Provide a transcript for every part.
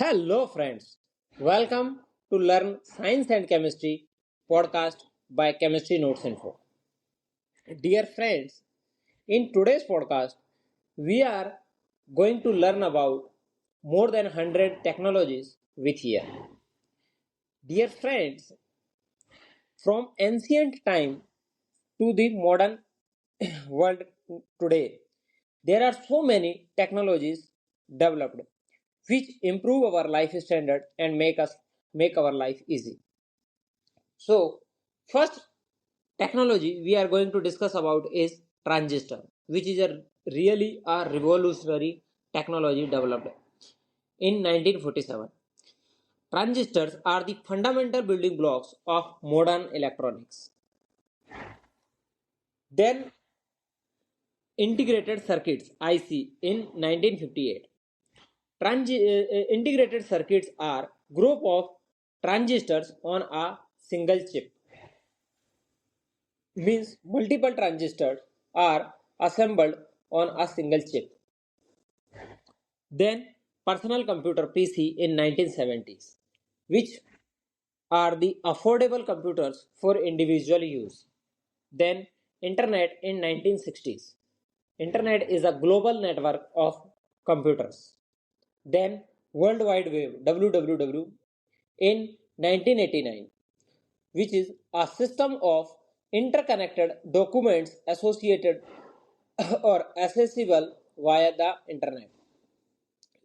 Hello, friends. Welcome to Learn Science and Chemistry podcast by Chemistry Notes Info. Dear friends, in today's podcast, we are going to learn about more than 100 technologies with here. Dear friends, from ancient time to the modern world today, there are so many technologies developed which improve our life standard and make our life easy. So, first technology we are going to discuss about is transistor, which is a revolutionary technology developed in 1947. Transistors are the fundamental building blocks of modern electronics. Then integrated circuits IC in 1958. Integrated circuits are group of transistors on a single chip. Means multiple transistors are assembled on a single chip. Then personal computer PC in 1970s, which are the affordable computers for individual use. Then internet in 1960s. Internet is a global network of computers. Then World Wide Web WWW in 1989, which is a system of interconnected documents associated or accessible via the internet.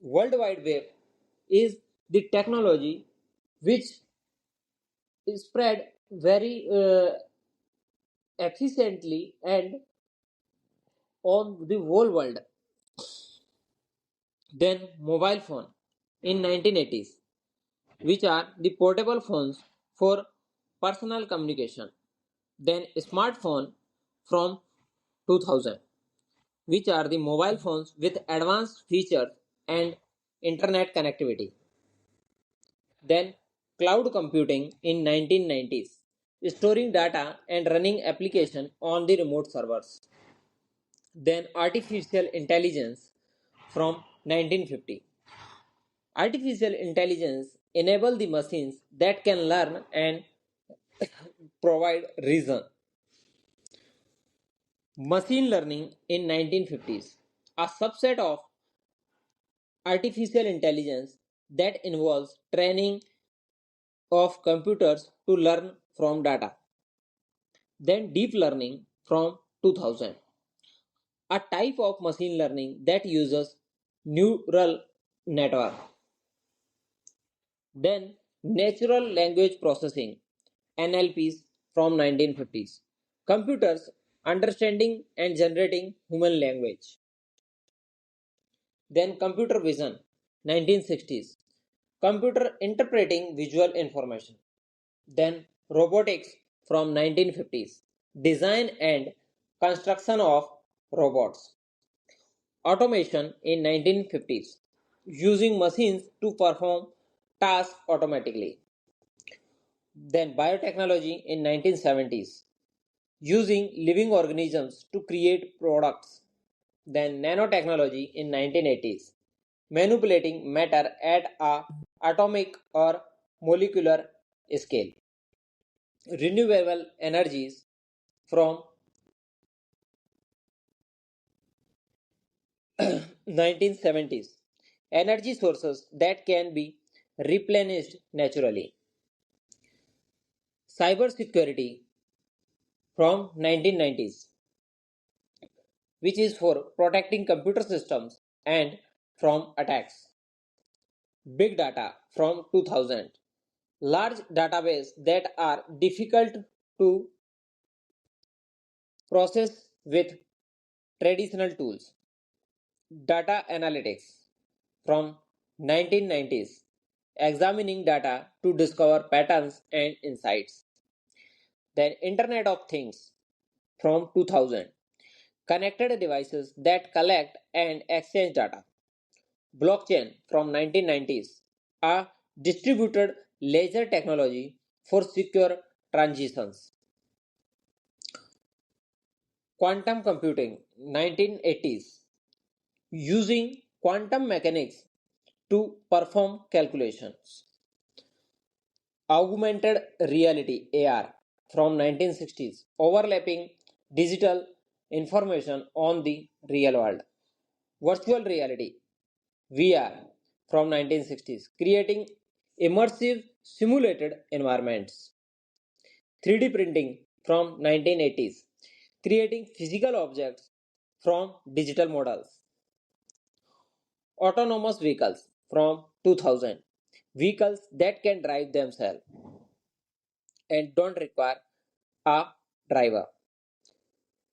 World Wide Web is the technology which is spread very efficiently and on the whole world. Then mobile phone in 1980s, which are the portable phones for personal communication. Then smartphone from 2000, which are the mobile phones with advanced features and internet connectivity. Then cloud computing in 1990s, storing data and running application on the remote servers. Then artificial intelligence from 1950. Artificial intelligence enable the machines that can learn and provide reason. Machine learning in 1950s, a subset of artificial intelligence that involves training of computers to learn from data. Then deep learning from 2000, a type of machine learning that uses neural network. Then natural language processing NLPs from 1950s, computers understanding and generating human language. Then computer vision 1960s, computer interpreting visual information. Then robotics from 1950s, design and construction of robots. Automation in 1950s, using machines to perform tasks automatically. Then biotechnology in 1970s, using living organisms to create products. Then nanotechnology in 1980s, manipulating matter at a atomic or molecular scale. Renewable energies from 1970s, energy sources that can be replenished naturally. Cybersecurity from 1990s, which is for protecting computer systems and from attacks. Big data from 2000, large databases that are difficult to process with traditional tools. Data analytics from 1990s, examining data to discover patterns and insights. Then Internet of Things from 2000, connected devices that collect and exchange data. Blockchain from 1990s, a distributed ledger technology for secure transitions. Quantum computing 1980s, using quantum mechanics to perform calculations. Augmented reality AR from 1960s, overlapping digital information on the real world. Virtual reality VR from 1960s, creating immersive simulated environments. 3D printing from 1980s, creating physical objects from digital models. Autonomous vehicles from 2000, vehicles that can drive themselves and don't require a driver.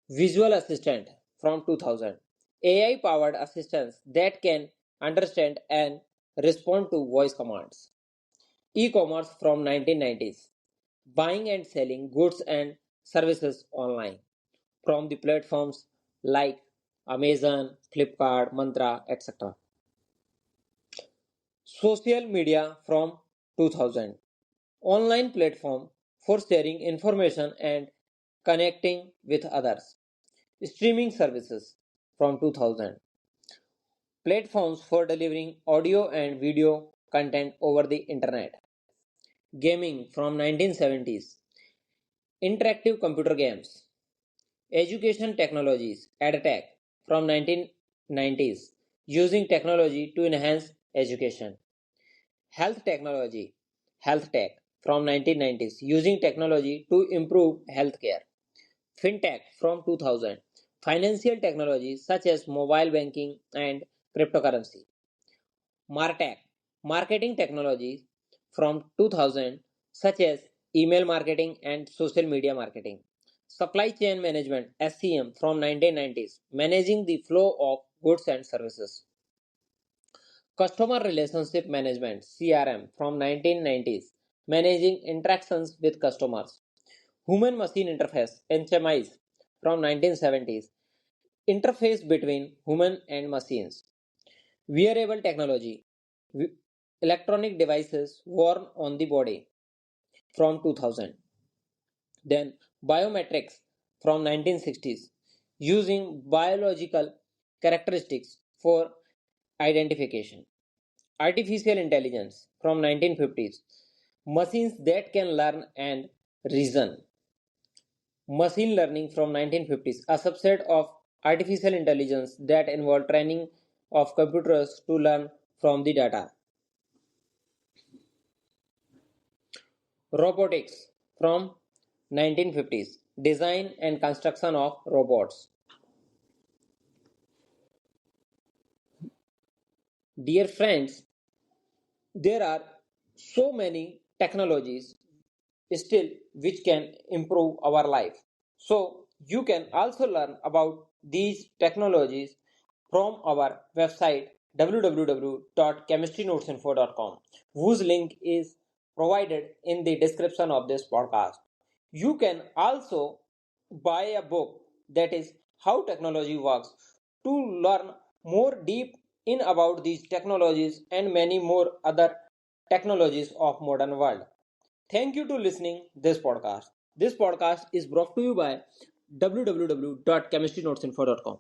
Visual assistant from 2000, AI powered assistants that can understand and respond to voice commands. E-commerce from 1990s, buying and selling goods and services online from the platforms like Amazon, Flipkart, Mantra, etc. Social media from 2000, online platform for sharing information and connecting with others. Streaming services from 2000, platforms for delivering audio and video content over the internet. Gaming from 1970s, interactive computer games. Education technologies, EdTech from 1990s, using technology to enhance education. Health technology, Health tech from 1990s, using technology to improve healthcare. FinTech from 2000, financial technologies such as mobile banking and cryptocurrency. MarTech, marketing technologies from 2000 such as email marketing and social media marketing. Supply chain management SCM from 1990s, managing the flow of goods and services. Customer relationship management CRM from 1990s, managing interactions with customers. Human machine interface HMIs from 1970s, interface between human and machines. Wearable technology, electronic devices worn on the body from 2000. Then biometrics from 1960s, using biological characteristics for identification. Artificial intelligence from 1950s, machines that can learn and reason. Machine learning from 1950s, a subset of artificial intelligence that involved training of computers to learn from the data. Robotics from 1950s, design and construction of robots. Dear friends, there are so many technologies still which can improve our life. So you can also learn about these technologies from our website www.chemistrynoteinfo.com, whose link is provided in the description of this podcast. You can also buy a book that is How Technology Works to learn more deep in about these technologies and many more other technologies of modern world. Thank you to listening this podcast. This podcast is brought to you by www.chemistrynoteinfo.com.